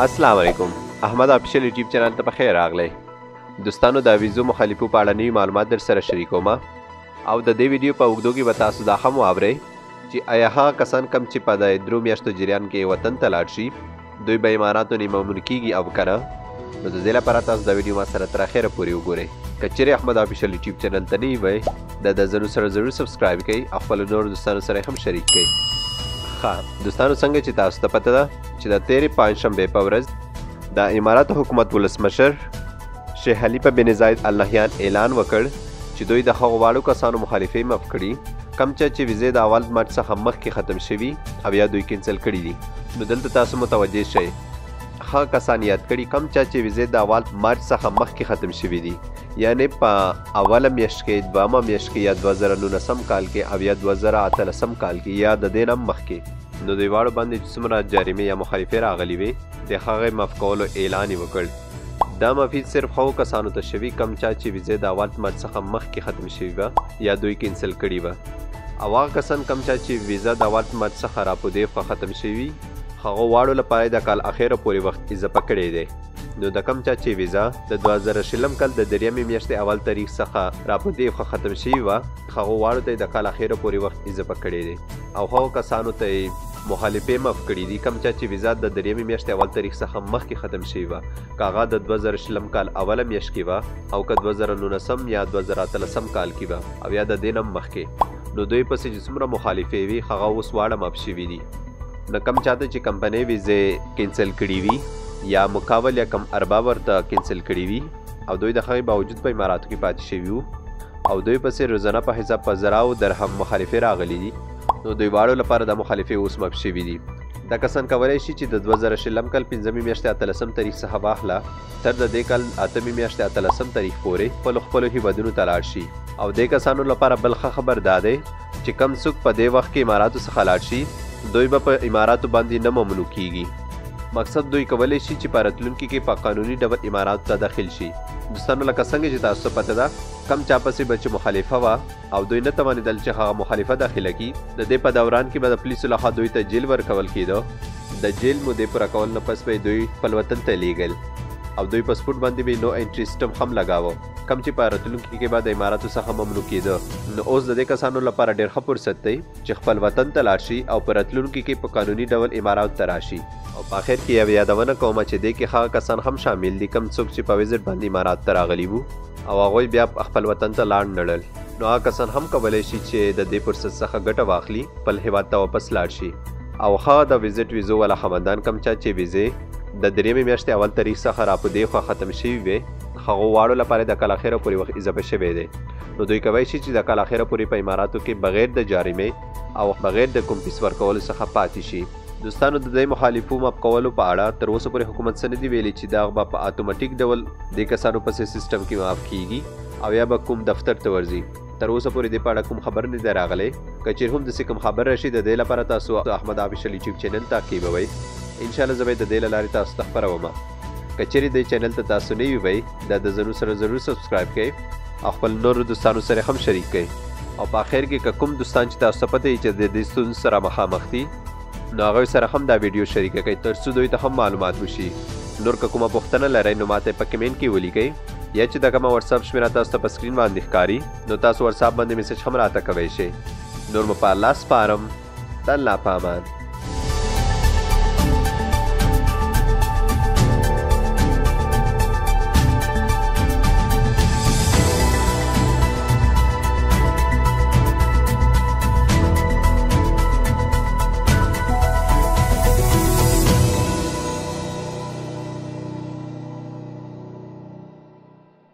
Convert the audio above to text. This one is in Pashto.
अस्सलाम वालेकुम। Ahmad official YouTube channel ته بخیر راغلی دوستانو د ویزو مخالفو په اړه نوي معلومات در سره شریکوم او د دې ویډیو په اوږدو کې به تاسو دا هم واورئ چې آیا هغه کسان کم چې په د درو میاشتو جریان کې وطن ته لاړ شي دوی به اماراتو نه ممنوع کیږي او که نه نو د دې لپاره تاسو د ویډیو ما سره تر اخره پورې وګورئ که چیرې احمد آفیشیل یوټیوب چینل ته نه وئ د ضرور سبسکرایب کړئ او خپل نور دوستانو سره هم شریک کړئ دوستانو څنګه چې تاسو ته پته ده چې د تیرې پنجشنبې په ورځ د اماراتو حکومت ولسمشر شیخ خلیفه بن زاید ال نهیان اعلان وکړ چې دوی د هغو واړو کسانو مخالفې معاف کړي کم چې ویزې د اول مارچ څخه مخکې ختم شوي او یا دوی کینسل کړي دي نو دلته تاسو متوجه شئ هغه کسان یاد کړي کم چې ویزې د اول مارچ څخه مخکې ختم شوي دي یعنی په اوله میاشت کې دویمه میاشت کې یا 2019 کال کې او یا 2013 کال کې یا د دې نه مخکې نو دوی واړو باندې چې څومره جریمې یا مخالفې راغلي وي د هغې معاف کولو اعلان یې وکړ دا معافي صرف هغو کسانو ته شوي کم چې ویزې د اول مارچ څخه مخکې ختم شوي وه یا دوی کینسل کړي وه او هغه کسان کم چې ویزه د اول مارچ څخه راپودې ختم شوي هغو واړو لپاره د کال اخره پورې وخت اضافه کړی دی نو د کم چې ویزه د 2020 کال د دریمې میاشتې اول تاریخ څخه راپودې ختم شوي وه هغو واړو ته د کال اخره پورې وخت اضافه کړی دی او هغو کسانو ته مخالفې معاف کړي دي کم چې ویزا د دریمې میاشتې اول تاریخ څخه مخکې ختم شوي وه که هغه د 2020 کال اوله میاشت کې وه او که 2019 یا 2013 کال کې وه او یا د دې نه مخکې نو دوی پسې چې څومره مخالفې وي هغه اوس واړه معاف شوي دي نو کم چاته چې کمپنۍ ویزې کینسل کړي وي یا مقابل یا کم ارباب ورته کینسل کړي وي او دوی د هغې باوجود په اماراتو کې پاتې شوي وو او دوی پسې روزانه په حساب په زراو درهم مخالفې راغلي دي نو دوی واړو لپاره د مخالفې اوس معاف شوي دي دا کسان کولی شي چې د 2020 کال 15مې میاشتې 13 تاریخ څخه واخله تر د دې کال 8مې میاشتې 13 تاریخ پورې خپلو هیوادونو ته لاړ شي او دې کسانو لپاره بل ښه خبر دا دی چې کم څوک په دې وخت کې اماراتو څخه لاړ شي دوی به په اماراتو باندې نه ممنوع کیږي مقصد دوی کولی شي چې په راتلونکي کې په قانوني ډول اماراتو ته داخل شي دوستانو لکه څنګه چې تاسو ته پته ده کم چا پسې به چې مخالفه وه او دوی نه توانېدل چې هغه مخالفه داخله کړي د دې په دوران کې به د پولیسو لخوا دوی ته جیل ورکول کېده د جیل مودې پوره کول نه پس به دوی خپل وطن ته لیږل او دوی پاسپورټ باندې به نو انټري سیسټم هم لګاوه کم چې په راتلونکي کې به د اماراتو څخه ممنوع کېده نو اوس د دې کسانو لپاره ډېر ښه فرصت دی چې خپل وطن ته لاړ شي او په راتلونکي کې په قانوني ډول اماراتو ته راشي او په آخر کې یو یادونه کوم چې دې کې هغه کسان هم شامل دي کم څوک چې په ویزټ باندې امارات ته راغلي وو او هغوی بیا خپل وطن ته لاړ نړل نو هغه کسان هم کولی شي چې د دې فرصت څخه ګټه واخلي خپل هیواد ته واپس لاړ شي او هغه د ویزټ ویزو والا خاوندان کم چې ویزې د دریمې میاشتې اول تاریخ څخه راپودې ختم شوي وې هغو واړو لپاره د کال اخره پورې وخت اضافه شوی دی نو دوی کولی شي چې د کال اخره پورې په اماراتو کې بغیر د جریمې او بغیر د کوم فیس ورکولو څخه پاتې شي دوستانو د دې مخالفو معاف کولو په اړه تر اوسه پورې حکومت څه نه دي ویلي چې دا به په اتوماتیک ډول د کسانو پسې سیسټم کې معاف کیږي او یا به کوم دفتر ته ورځي تر اوسه پورې د پاړه کوم خبر نه دی راغلی که چیرې هم داسې کوم خبر راشي د دې لپاره تاسو احمد آفیشیل یوټیوب چینل تعقیبوئ انشاءالله زه به د دې له لارې تاسو ته خپروم که چیرې دې چینل ته تاسو نه وئ دا د ضرور سبسکرایب کړئ او خپل نورو دوستانو سره هم شریک کړئ او په آخر کې که کوم دوستان چې تاسو ته پته وي چې د دې ستونزو سره مخامخ دي نو هغوی سره هم دا ویډیو شریکه کړئ تر څو دوی ته هم معلومات وشي نور که کومه پوښتنه لرئ نو ماته په کمنټ کې ولیکئ یا چې دا کومه واتساپ شمیره تاسو ته په سکرین باندې ښکاري نو تاسو واتساپ باندې میسج هم راته کوی شئ نور مو په الله سپارم د الله په امان